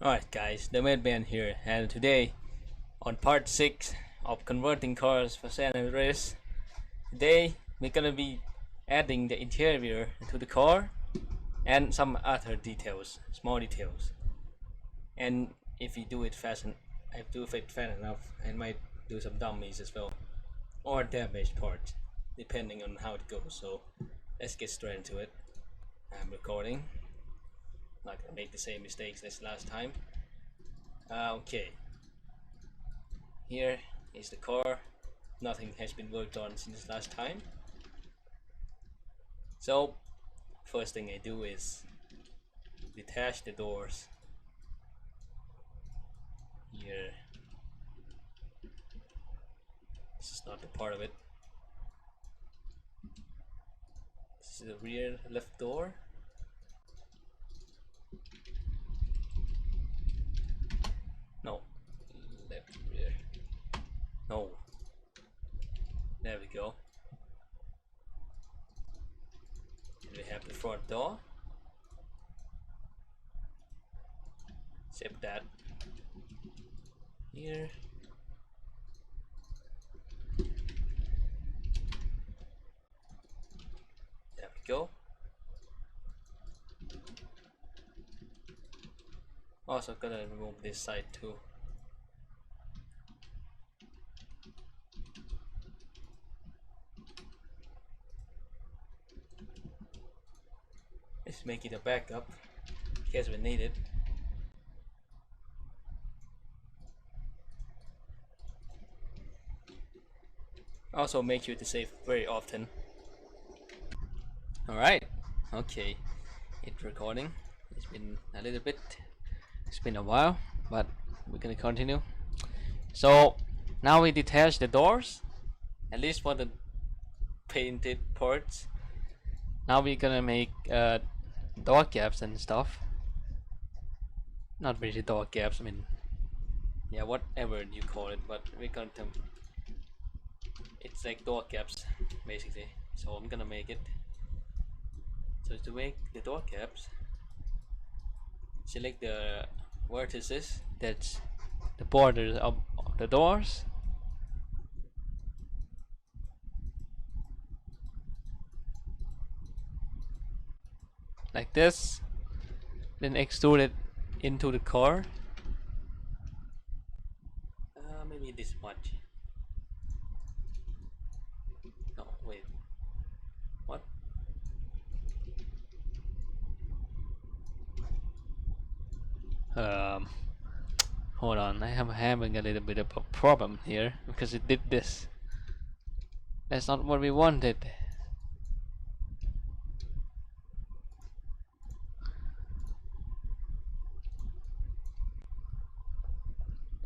Alright guys, TheMadeMan here, and today on part 6 of converting cars for San Andreas, today we're gonna be adding the interior to the car and some other details, small details. And if you do it fast enough, I might do some dummies as well, or damaged parts, depending on how it goes. So let's get straight into it. I'm recording, not gonna make the same mistakes as last time. Okay, here is the car. Nothing has been worked on since last time. So first thing I do is detach the doors here. This is not the part of it. This is the rear left door. No, left rear. No. There we go. And we have the front door. Zip that here. There we go. Also gonna remove this side too. Let's make it a backup in case we need it. Also make sure to save very often. Alright, okay, it's recording. It's been a little bit, it's been a while, but we're gonna continue. So now we detach the doors, at least for the painted parts. Now we're gonna make door caps and stuff. Not really door caps, I mean, yeah, whatever you call it, but we're gonna it's like door caps basically. So I'm gonna make it. So to make the door caps, select the vertices, that's the borders of the doors. Like this, then extrude it into the car. Maybe this much. No, wait. What? Um, Hold on. I am having a little bit of a problem here because it did this. That's not what we wanted.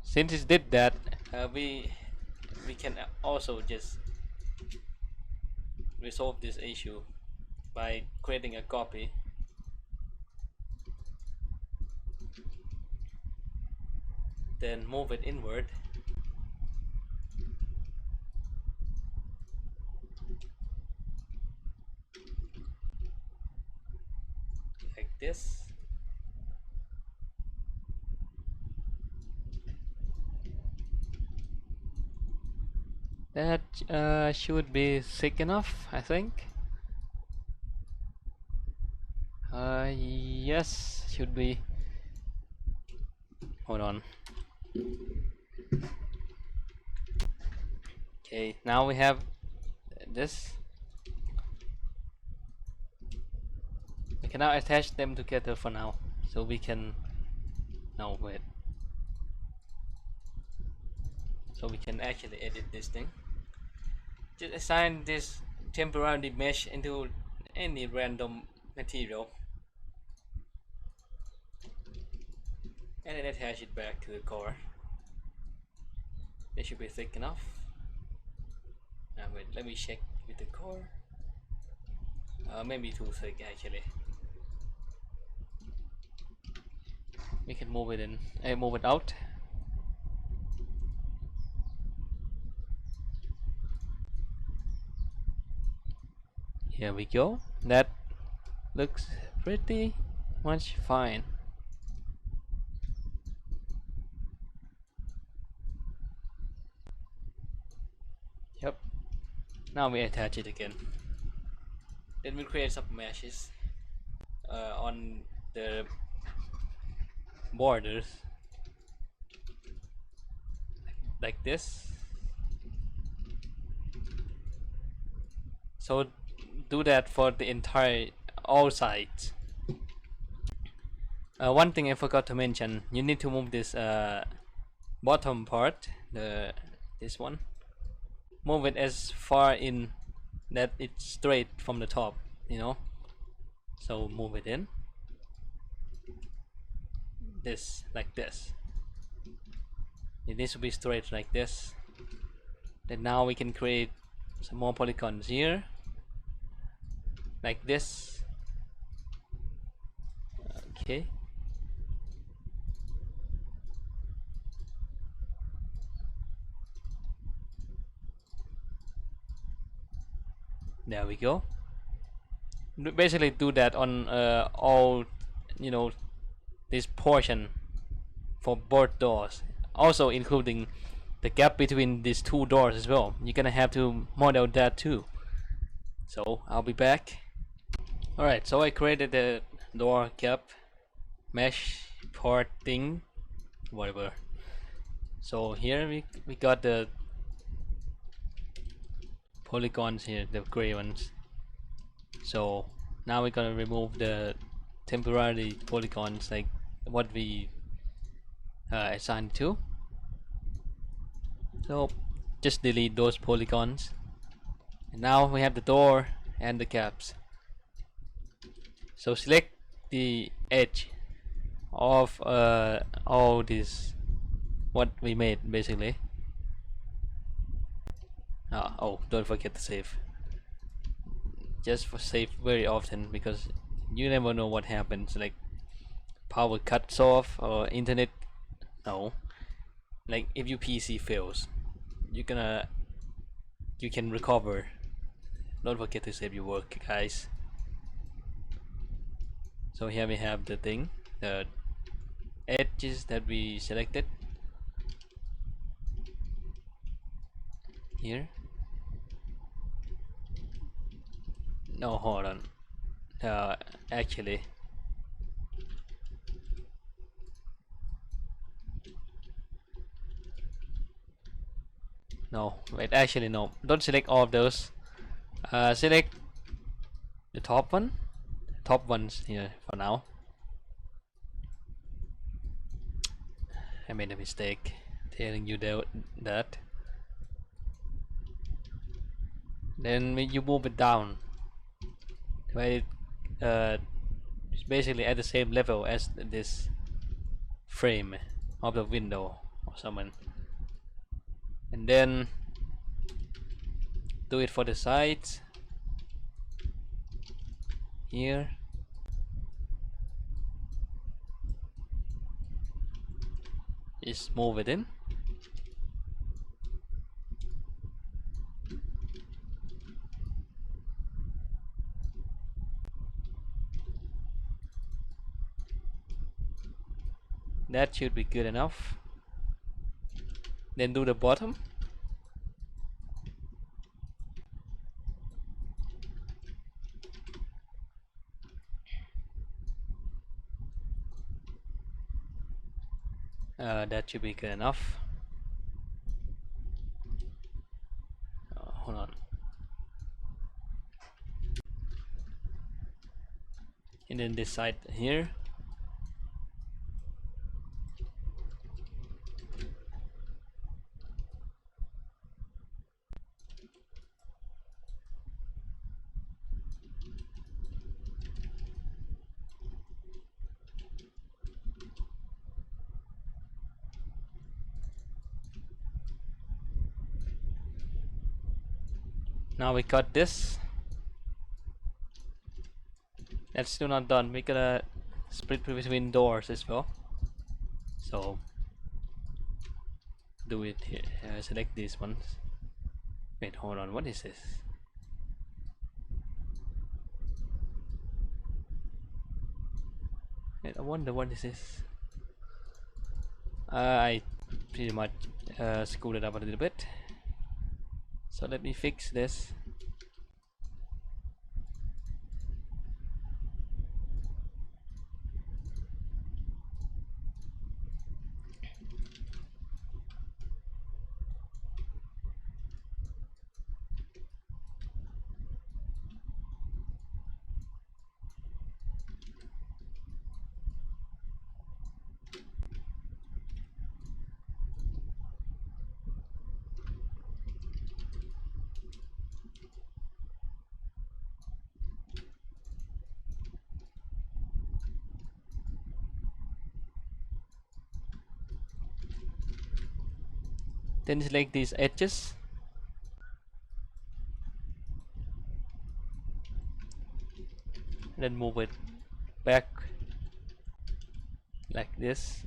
Since it did that, we can also just resolve this issue by creating a copy. Then move it inward. Like this. That should be thick enough, I think. Yes, should be. Hold on. Okay, now we have this. We can now attach them together for now, so we can. No, wait. So we can actually edit this thing. Just assign this temporary mesh into any random material and then attach it back to the core. They should be thick enough. Wait, let me check with the core. Maybe too thick actually. We can move it in, move it out. Here we go. That looks pretty much fine. Yep. Now we attach it again. Then we create some meshes on the borders like this. So do that for the entire all sides. One thing I forgot to mention, you need to move this bottom part, this one, move it as far in that it's straight from the top, you know. So move it in this, like this. It needs to be straight like this. Then now we can create some more polygons here, like this. Okay. There we go. Basically do that on all, you know, this portion for both doors, also including the gap between these two doors as well. You're gonna have to model that too. So I'll be back. Alright, so I created the door gap mesh part thing, whatever. So here we got the polygons here, the gray ones. So now we're gonna remove the temporary polygons, like what we assigned to. So just delete those polygons, and now we have the door and the caps. So select the edge of all this, what we made basically. Oh, don't forget to save. Just for save very often, because you never know what happens, like power cuts off or internet. No, like if your PC fails, you can recover. Don't forget to save your work, guys. So here we have the thing, the edges that we selected here. No, hold on. Actually, no, wait, actually no, don't select all of those. Select the top ones here for now. I made a mistake telling you that. Then you move it down, right? It's basically at the same level as this frame of the window or something. And then do it for the sides here. Just move it in. That should be good enough. Then do the bottom. That should be good enough. Hold on. And then this side here. Now we got this. That's still not done. We're gonna split between doors as well. So do it here. Select these ones. Wait, hold on. What is this? Wait, I wonder what is this. I pretty much screwed it up a little bit. So let me fix this. Then select these edges. Then move it back like this.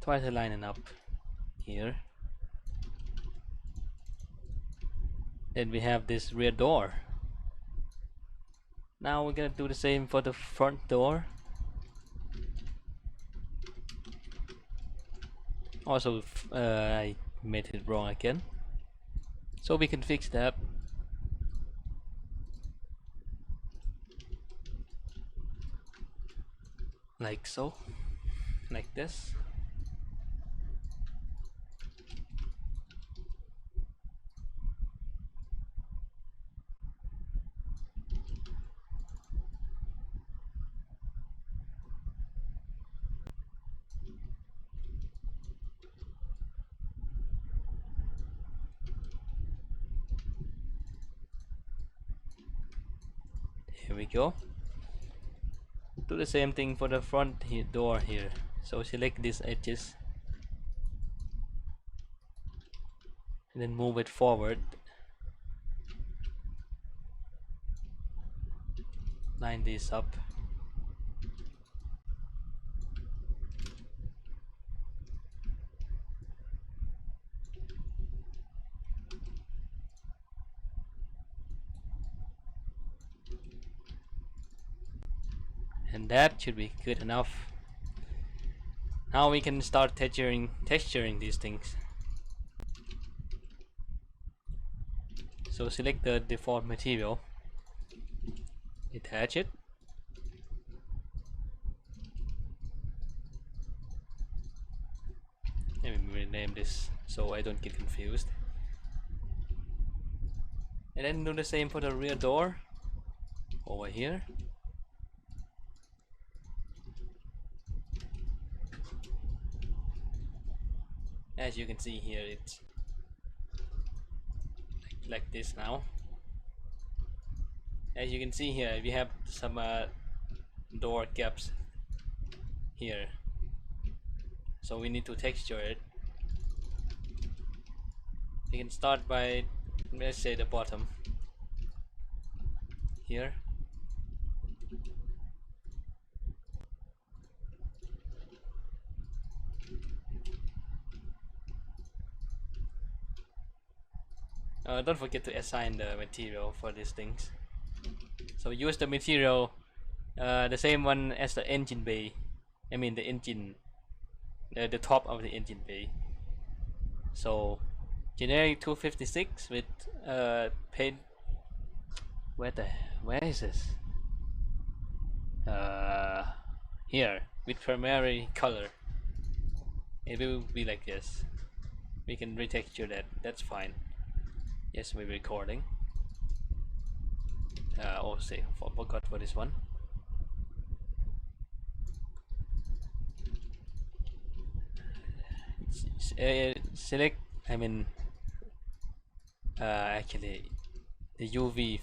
Try to line it up here. Then we have this rear door. Now we're gonna do the same for the front door. Also, I made it wrong again. So we can fix that. Like so. Like this. Here we go. Do the same thing for the front door here. So select these edges and then move it forward. Line this up. And that should be good enough. Now we can start texturing these things. So select the default material, attach it, let me rename this so I don't get confused, and then do the same for the rear door over here. As you can see here, it's like this now. As you can see here, we have some door caps here, so we need to texture it. We can start by, let's say, the bottom here. Don't forget to assign the material for these things. So use the material, the same one as the engine bay. I mean the engine, the top of the engine bay. So generic 256 with paint. Where is this? Here with primary color. It will be like this. We can retexture that. That's fine. Yes, we're recording. Oh, say, forgot for this one. Select. I mean, actually, the UV.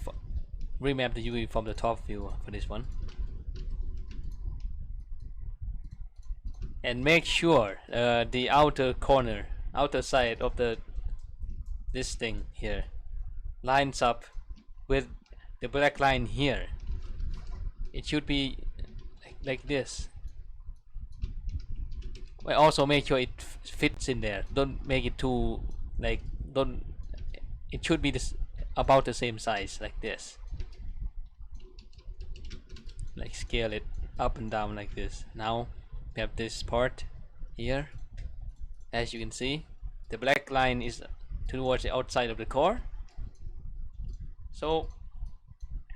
Remap the UV from the top view for this one, and make sure the outer corner, outer side of this thing here lines up with the black line here. It should be like this. But also make sure it fits in there. Don't make it too like, don't. It should be this about the same size like this. Like scale it up and down like this. Now we have this part here, as you can see. the black line is towards the outside of the car. So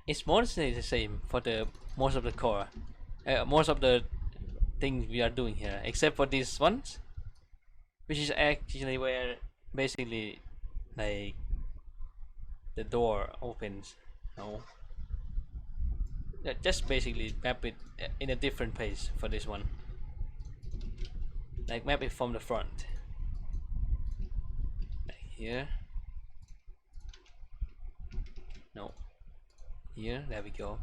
it's mostly the same for the most of the car, most of the things we are doing here, except for these ones, which is actually where basically like the door opens. No, just basically map it in a different place for this one. Like map it from the front. Like here. No. Here, there we go.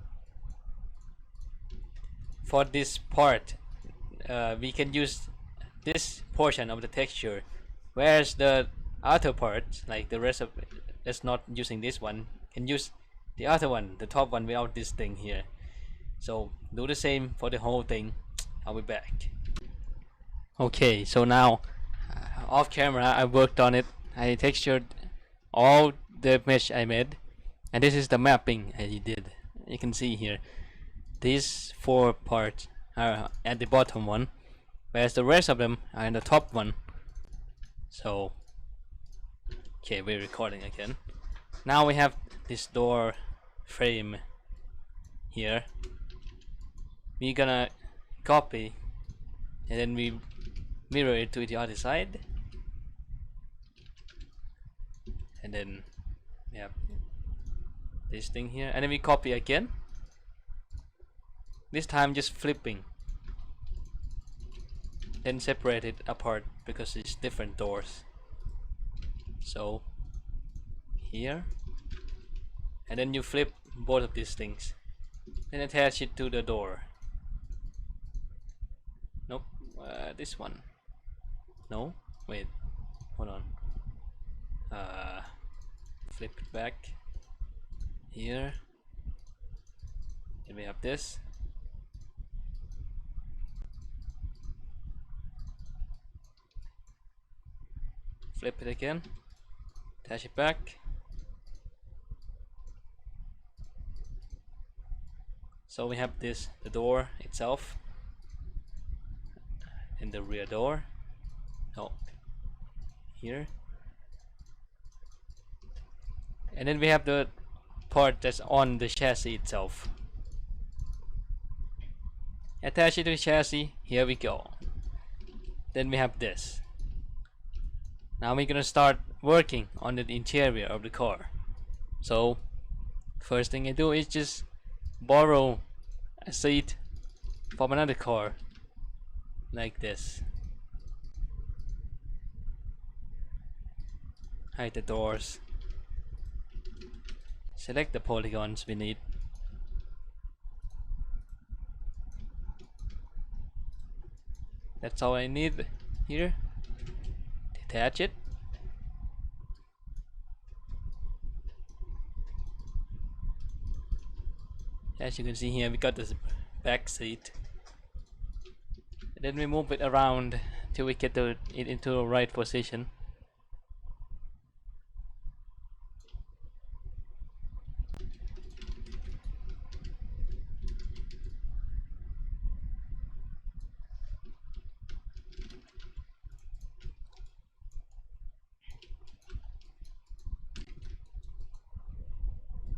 For this part, we can use this portion of the texture, whereas the other part, like the rest of it, that's not using this one, can use the other one, the top one, without this thing here. So do the same for the whole thing. I'll be back. Okay, so now off camera I worked on it. I textured all the mesh I made, and this is the mapping I did. You can see here these 4 parts are at the bottom one, whereas the rest of them are in the top one. So okay, we're recording again. Now we have this door frame here. We're gonna copy and then we mirror it to the other side, and then we have this thing here, and then we copy again, this time just flipping, then separate it apart because it's different doors. So here, and then you flip both of these things and attach it to the door. Nope, this one. No, wait, hold on. Flip it back here, and we have this. Flip it again, attach it back. So we have this, the door itself, and the rear door. Oh, here. And then we have the part that's on the chassis itself. Attach it to the chassis, here we go. Then we have this. Now we're gonna start working on the interior of the car. So first thing I do is just borrow a seat from another car, like this. Hide the doors. Select the polygons we need. That's all I need here. Detach it. As you can see here, we got this back seat. And then we move it around till we get it into the right position.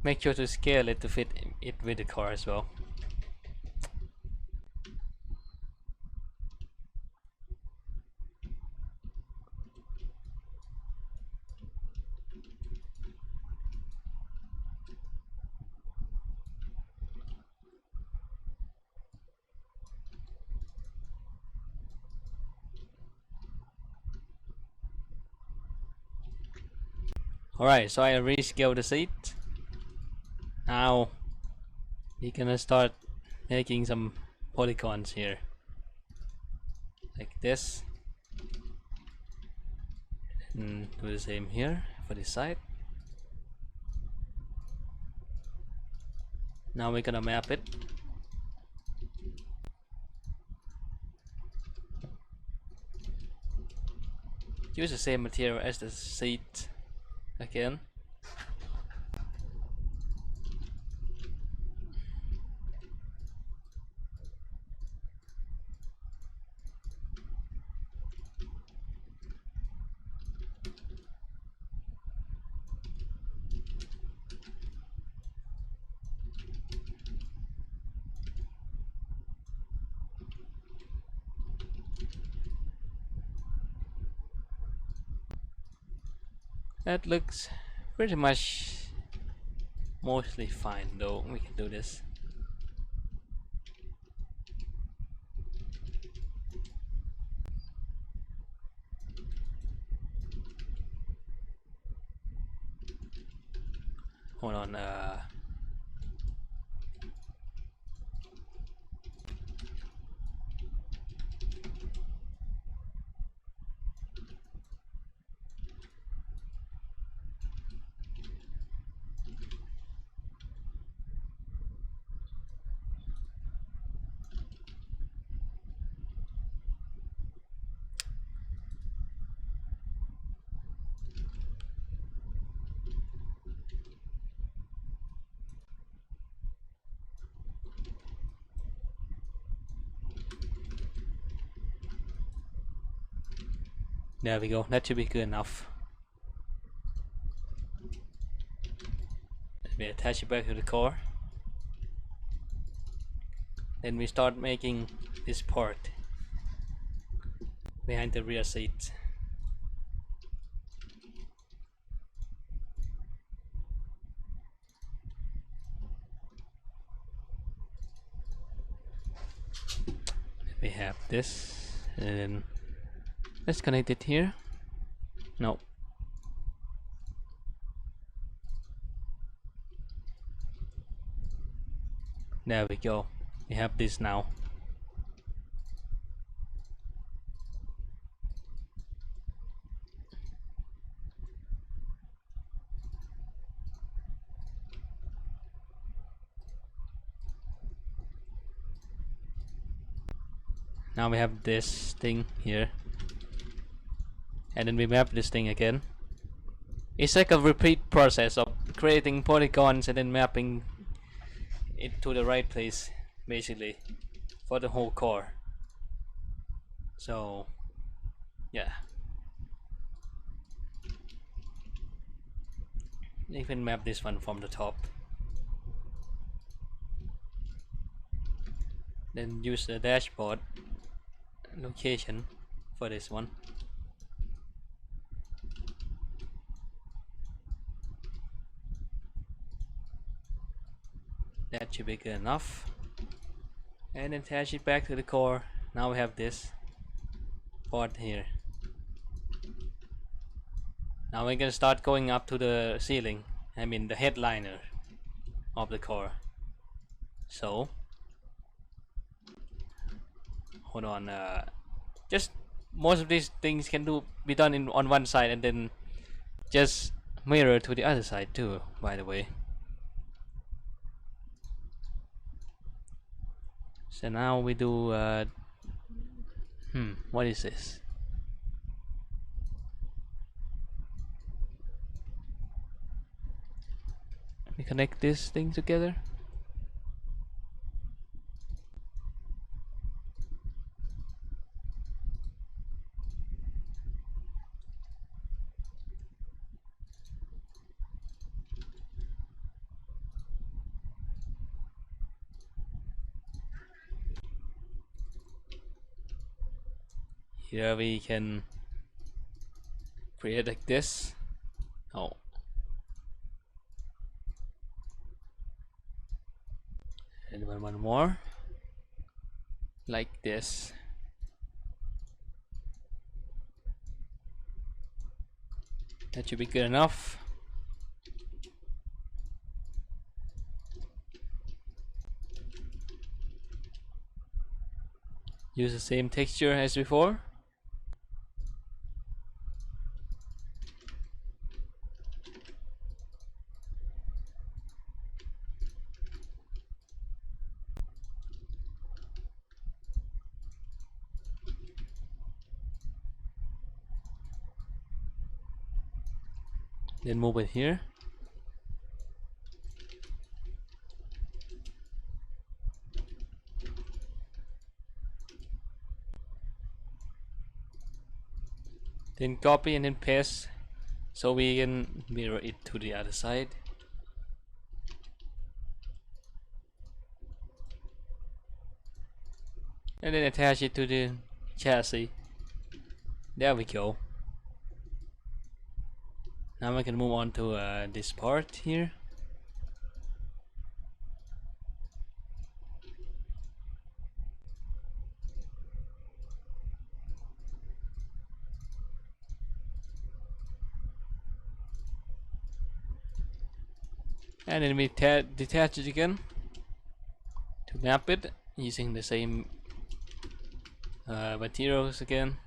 Make sure to scale it to fit it with the car as well. Alright, so I rescaled the seat. Now we're gonna start making some polygons here, like this, and do the same here for this side. Now we're gonna map it. Use the same material as the seat again. That looks pretty much mostly fine, though. We can do this. Hold on. There we go. That should be good enough. Let me attach it back to the car. Then we start making this part behind the rear seat. We have this, and then let's connect it here. No. There we go. We have this now. Now we have this thing here, and then we map this thing again. It's like a repeat process of creating polygons and then mapping it to the right place, basically, for the whole core. So yeah, you can map this one from the top, then use the dashboard location for this one. That should be good enough, and attach it back to the core. Now we have this part here. Now we're gonna start going up to the ceiling, I mean the headliner of the car. So hold on, just most of these things can be done on one side, and then just mirror to the other side too, by the way. So now we do what is this? We connect this thing together. Here we can create like this. Oh, and one more like this. That should be good enough. Use the same texture as before. Then move it here. Then copy and then paste, so we can mirror it to the other side. And then attach it to the chassis. There we go. Now I can move on to this part here. And then we detach it again to map it using the same materials again.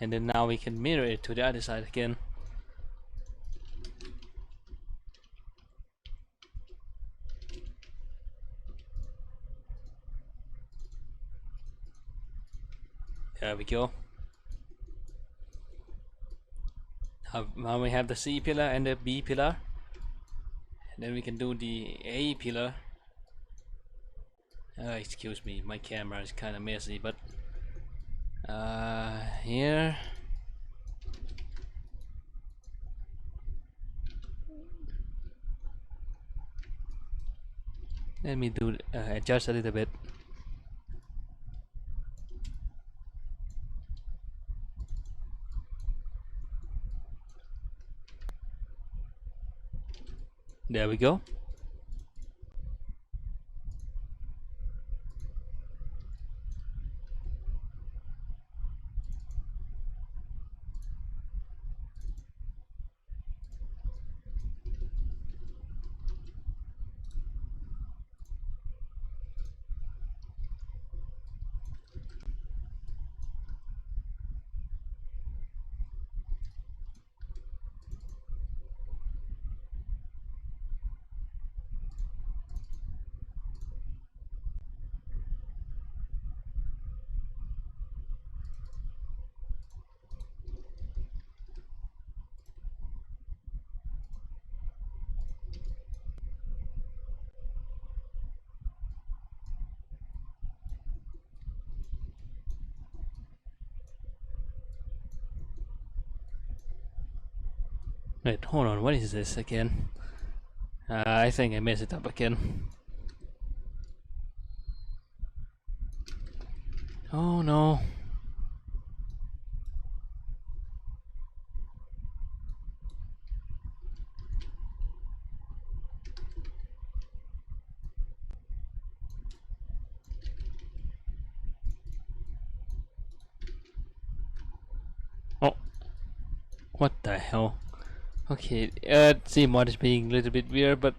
And then now we can mirror it to the other side again. There we go. Now we have the C pillar and the B pillar. And then we can do the A pillar. Excuse me, my camera is kind of messy, but here. Let me do adjust a little bit. There we go. Wait, hold on, what is this again? I think I messed it up again. Oh no. Oh, what the hell? Okay, CMOD is being a little bit weird, but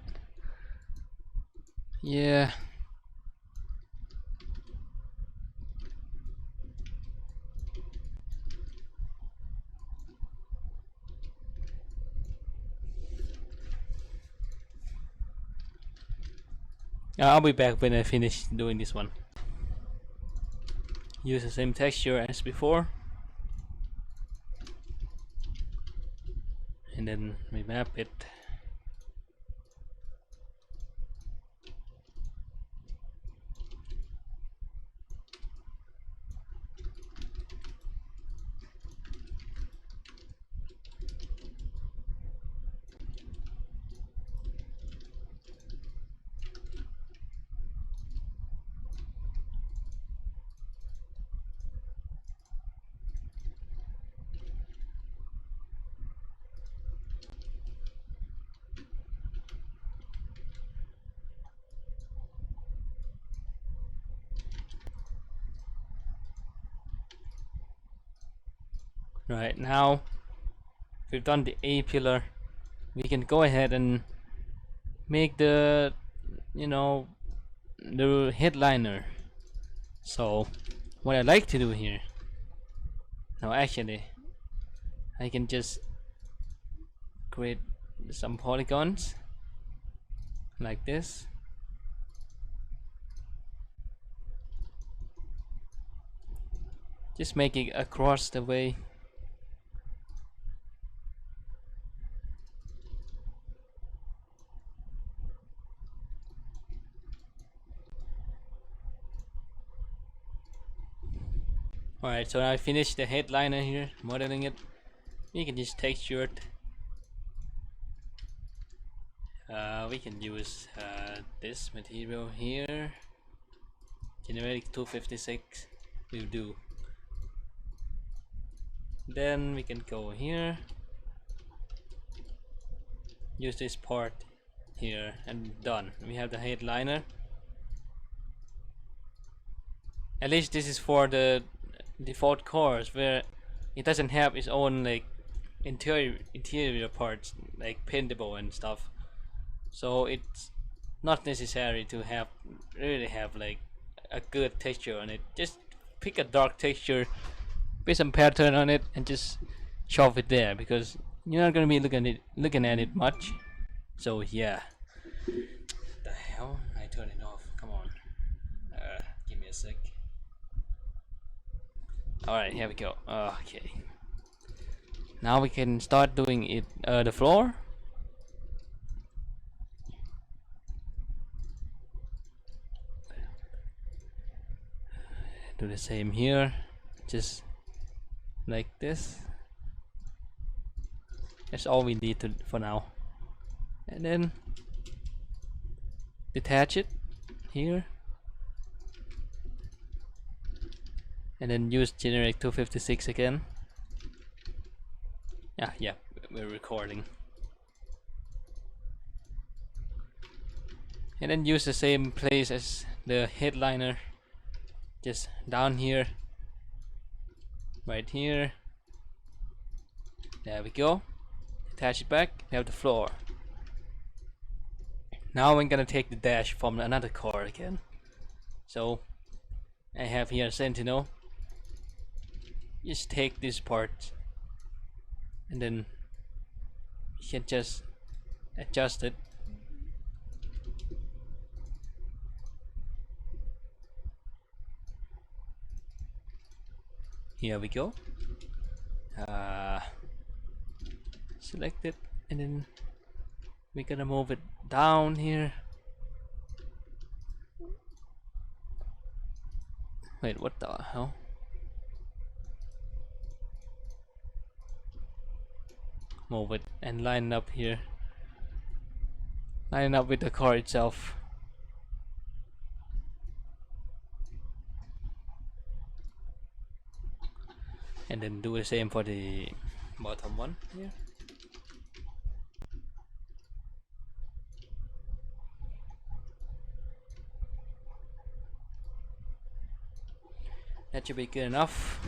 yeah. I'll be back when I finish doing this one. Use the same texture as before. And then we map it. Right, now we've done the A pillar, we can go ahead and make the, you know, the headliner. So what I like to do here, now actually I can just create some polygons like this. Just make it across the way. Alright, so I finished the headliner here, modeling it. We can just texture it. We can use this material here. Generic 256 will do. Then we can go here, use this part here, and done. We have the headliner. At least this is for the default cars where it doesn't have its own like interior parts like paintable and stuff. So it's not necessary to really have like a good texture on it. Just pick a dark texture, put some pattern on it, and just shove it there, because you're not gonna be looking at it much. So yeah. The hell? I turned it off. Come on. Give me a sec. Alright, here we go. Okay. Now we can start doing it. The floor. Do the same here. Just like this. That's all we need for now. And then detach it here. And then use generic 256 again. Yeah, we're recording. And then use the same place as the headliner. Just down here. Right here. There we go. Attach it back. We have the floor. Now I'm gonna take the dash from another car again. So I have here Sentinel. Just take this part and then you can just adjust it. Here we go. Select it, and then we're gonna move it down here. Wait, what the hell? Move it and line up here. Line up with the car itself. And then do the same for the bottom one here. That should be good enough.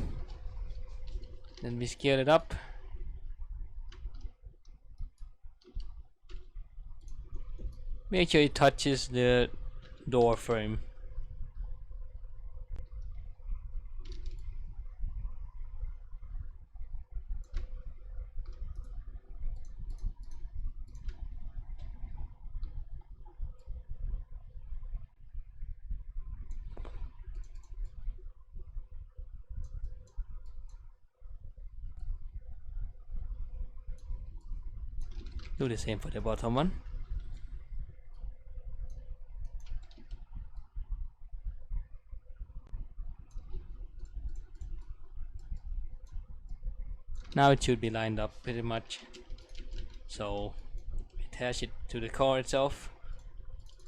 Then we scale it up. Make sure it touches the door frame. Do the same for the bottom one. Now it should be lined up pretty much. So attach it to the car itself.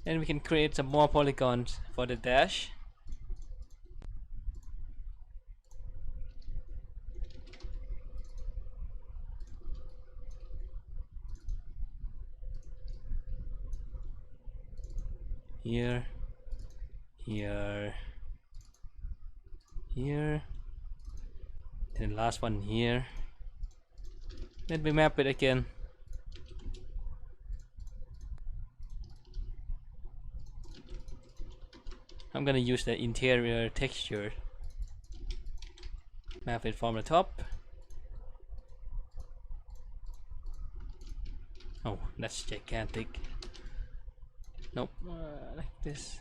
And we can create some more polygons for the dash. Here, here, here, and the last one here. Then we map it again. I'm gonna use the interior texture. Map it from the top. Oh, that's gigantic. Nope, like this.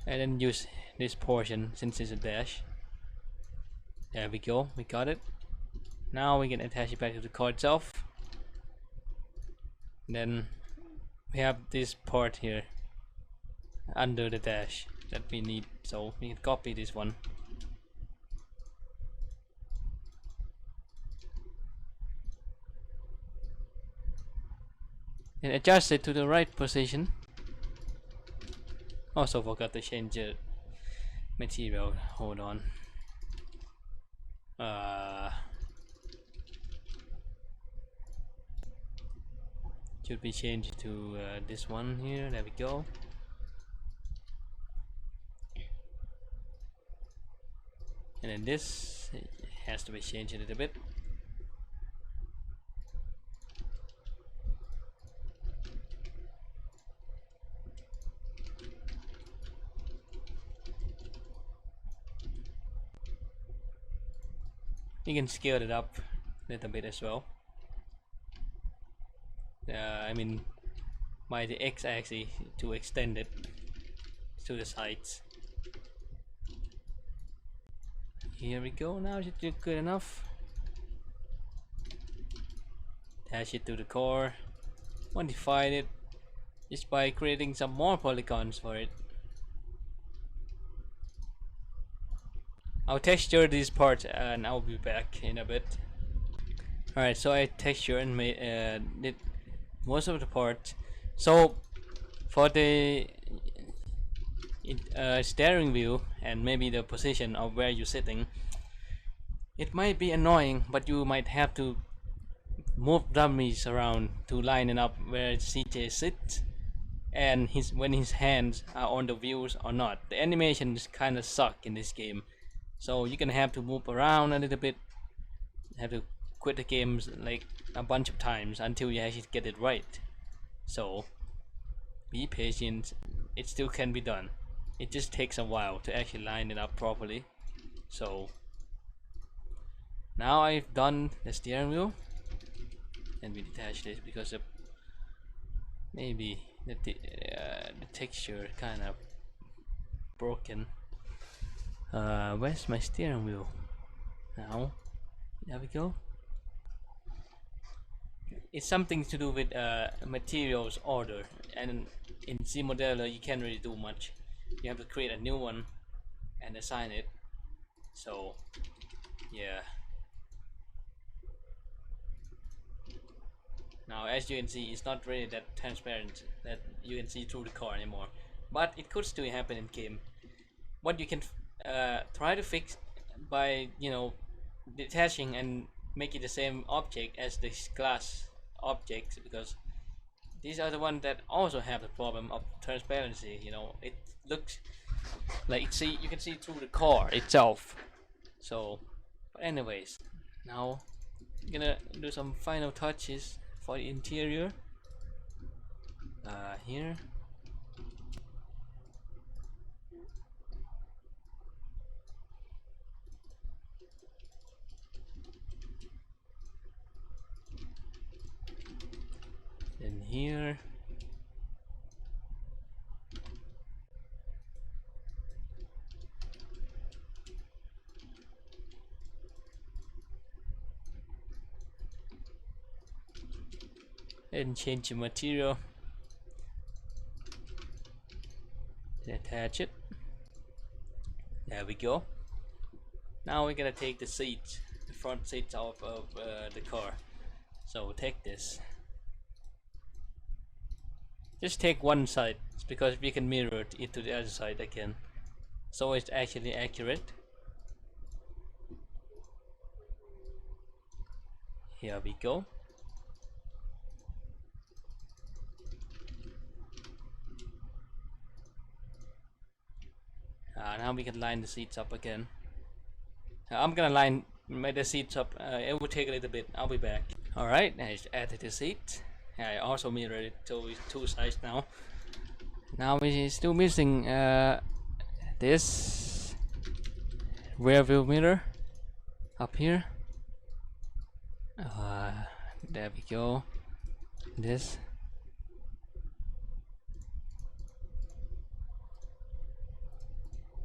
and then use this portion since it's a dash. There we go, we got it. Now we can attach it back to the car itself. Then we have this part here under the dash that we need, so we can copy this one. And adjust it to the right position. Also forgot to change the material, hold on. Should be changed to this one here, there we go. And then this has to be changed a little bit. You can scale it up a little bit as well. I mean by the x-axis to extend it to the sides. Here we go, now it should do good enough. Attach it to the core, modify it just by creating some more polygons for it. I'll texture these parts and I'll be back in a bit. Alright, so I texture and did most of the part. So for the steering wheel and maybe the position of where you're sitting, it might be annoying, but you might have to move dummies around to line it up where CJ sits and when his hands are on the wheels or not. The animations kind of suck in this game, so you're gonna have to move around a little bit, have to quit the games like a bunch of times until you actually get it right. So be patient, it still can be done. It just takes a while to actually line it up properly. So now I've done the steering wheel, and we detach this because of maybe the texture kind of broken. Where's my steering wheel? Now, there we go. It's something to do with materials order, and in ZModeler you can't really do much. You have to create a new one and assign it. So yeah. Now as you can see, it's not really that transparent that you can see through the car anymore, but it could still happen in game. What you can try to fix by, you know, detaching and make it the same object as this glass objects, because these are the ones that also have the problem of transparency. You know, it looks like you can see through the car itself. So but anyways, now I'm gonna do some final touches for the interior. Here and here. And change the material, attach it. There we go. Now we're gonna take the seats, the front seats off of the car. So take this. Just take one side, because we can mirror it to the other side again, so it's actually accurate. Here we go. Now we can line the seats up again. I'm gonna line the seats up. It will take a little bit. I'll be back. Alright, I just added the seat. I also mirrored it to two sides now. Now we're still missing this rear view mirror up here. There we go. This.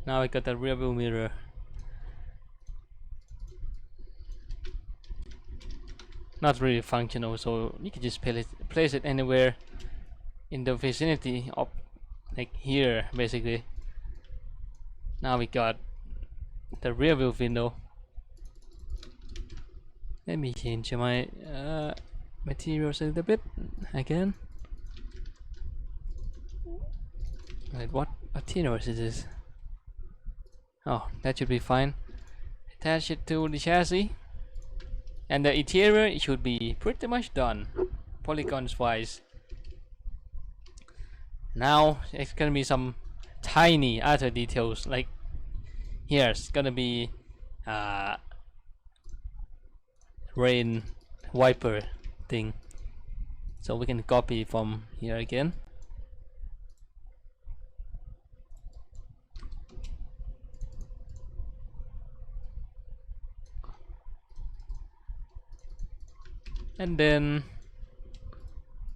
Now I got the rear view mirror. Not really functional, so you can just place it anywhere in the vicinity of, like here basically. Now we got the rear view window. Let me change my materials a little bit again. Wait, what materials is this? Oh, that should be fine. Attach it to the chassis, and the interior it should be pretty much done, polygons wise. Now it's gonna be some tiny other details, like here's gonna be rain wiper thing, so we can copy from here again. And then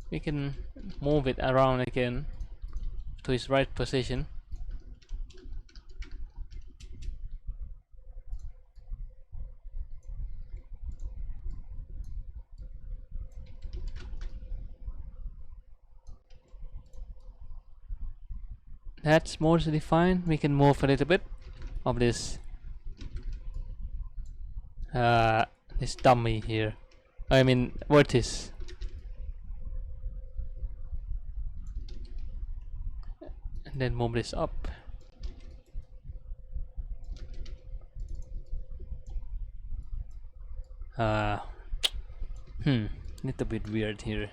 we can move it around again to its right position. That's mostly fine. We can move a little bit of this this dummy here. I mean vertex. And then move this up. Little bit weird here.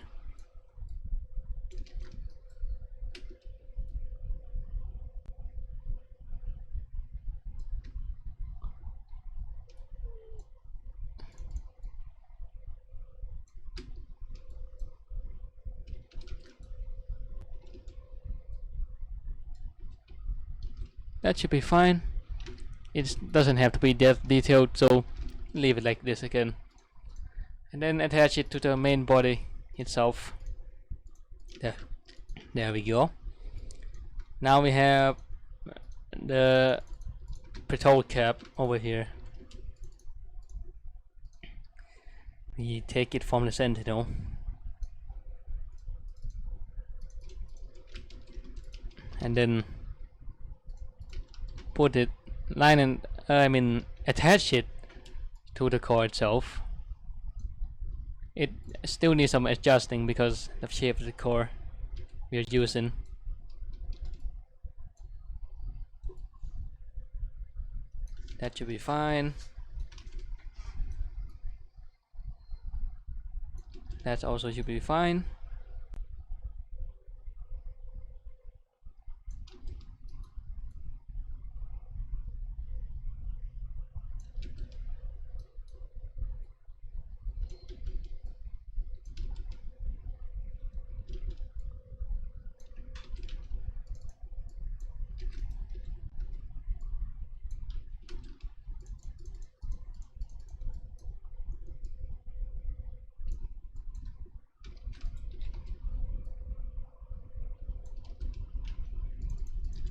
That should be fine. It doesn't have to be that detailed, so leave it like this again. And then attach it to the main body itself. There we go. Now we have the Petrol Cap over here. We take it from the Sentinel. And then put it attach it to the car itself. It still needs some adjusting because of the shape of the car we are using. That should be fine. That also should be fine.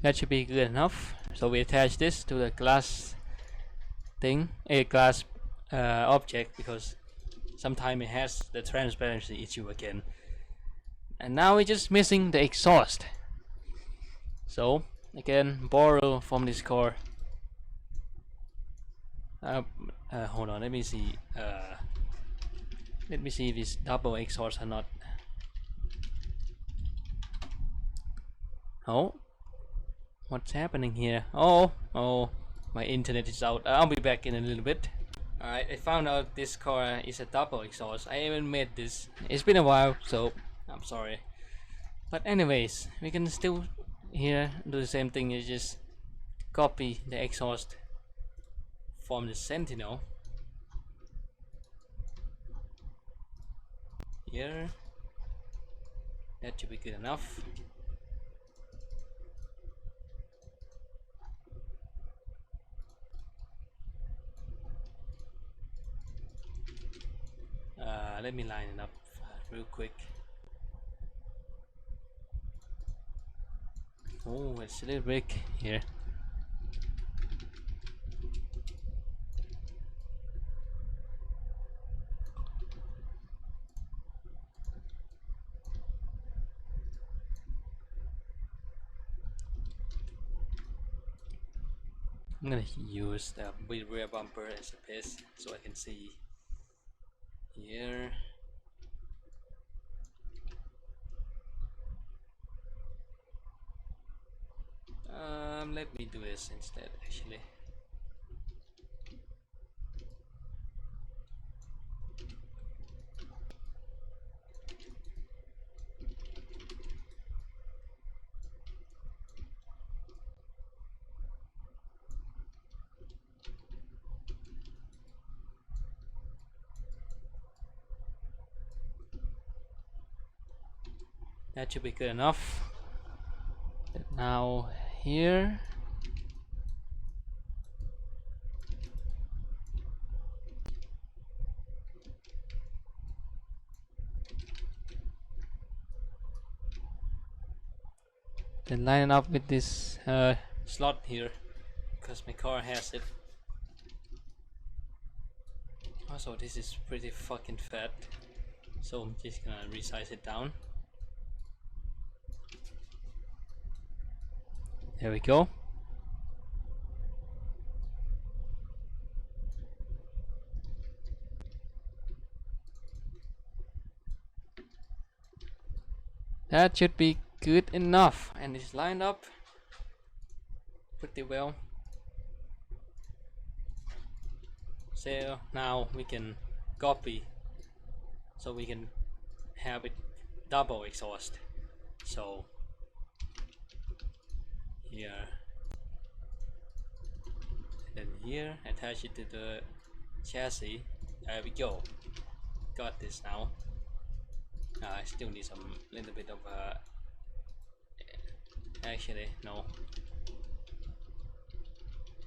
That should be good enough. So we attach this to the glass thing, a glass object, because sometimes it has the transparency issue again. And now we're just missing the exhaust. So again, borrow from this car. Hold on, let me see. Let me see if it's double exhaust or not. Oh, what's happening here? Oh, my internet is out. I'll be back in a little bit. Alright, I found out this car is a double exhaust. I haven't made this. It's been a while, so I'm sorry. But anyways, we can still here do the same thing. You just copy the exhaust from the Sentinel. Here. That should be good enough. Let me line it up real quick. Oh, it's a little big here. I'm gonna use the rear bumper as a base so I can see here. Let me do this instead actually. That should be good enough. Now here, then line it up with this slot here because my car has it. Also, this is pretty fucking fat, so I'm just gonna resize it down. There we go. That should be good enough, and it's lined up pretty well. So now we can copy, so we can have it double exhaust. So here, and then here, attach it to the chassis. There we go. Got this now. I still need some little bit of actually no,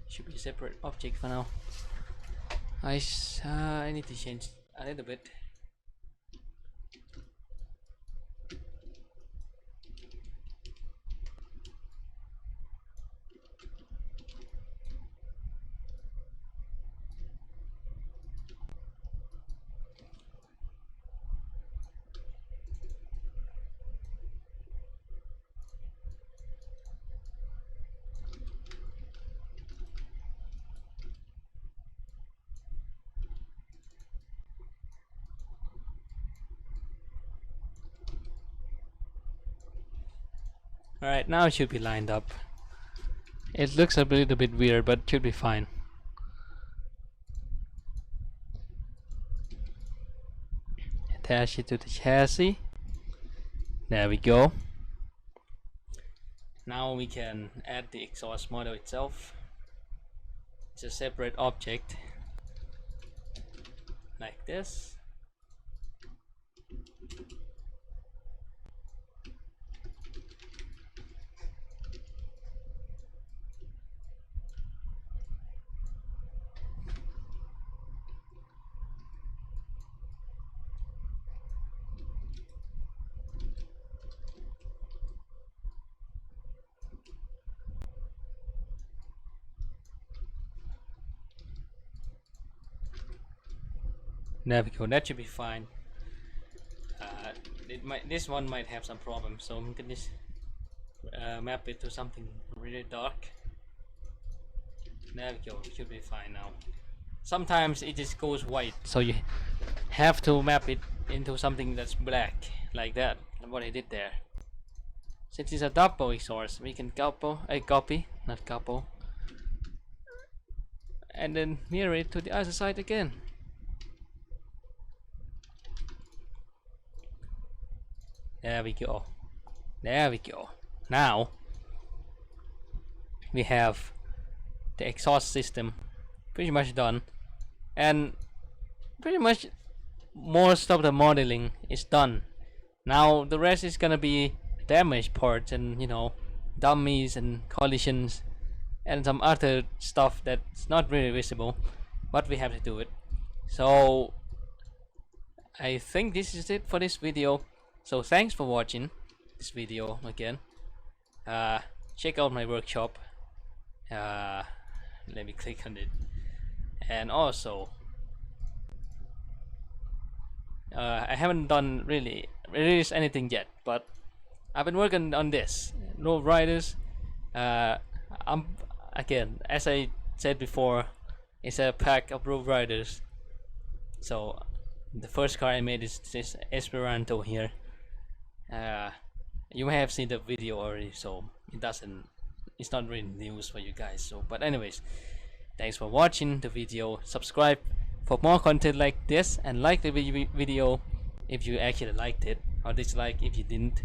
should be a separate object for now. I need to change a little bit. Alright, now it should be lined up. It looks a little bit weird, but it should be fine. Attach it to the chassis. There we go. Now we can add the exhaust model itself. It's a separate object, like this. There we go. That should be fine. This one might have some problems, so I'm gonna just map it to something really dark. There we go. It should be fine now. Sometimes it just goes white, so you have to map it into something that's black, like that. And what I did there. Since it's a double source, we can copy, not couple, and then mirror it to the other side again. There we go. There we go. Now we have the exhaust system pretty much done, and pretty much most of the modeling is done. Now the rest is gonna be damaged parts and, you know, dummies and collisions and some other stuff that's not really visible, but we have to do it. So I think this is it for this video. So thanks for watching this video again. Check out my workshop. Let me click on it. And also, I haven't done really released anything yet, but I've been working on this. No riders. Again, as I said before, it's a pack of road riders. So the first car I made is this Esperanto here. You may have seen the video already, so it's not really news for you guys. So but anyways, thanks for watching the video. Subscribe for more content like this, and like the video if you actually liked it, or dislike if you didn't.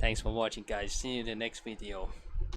Thanks for watching, guys. See you in the next video.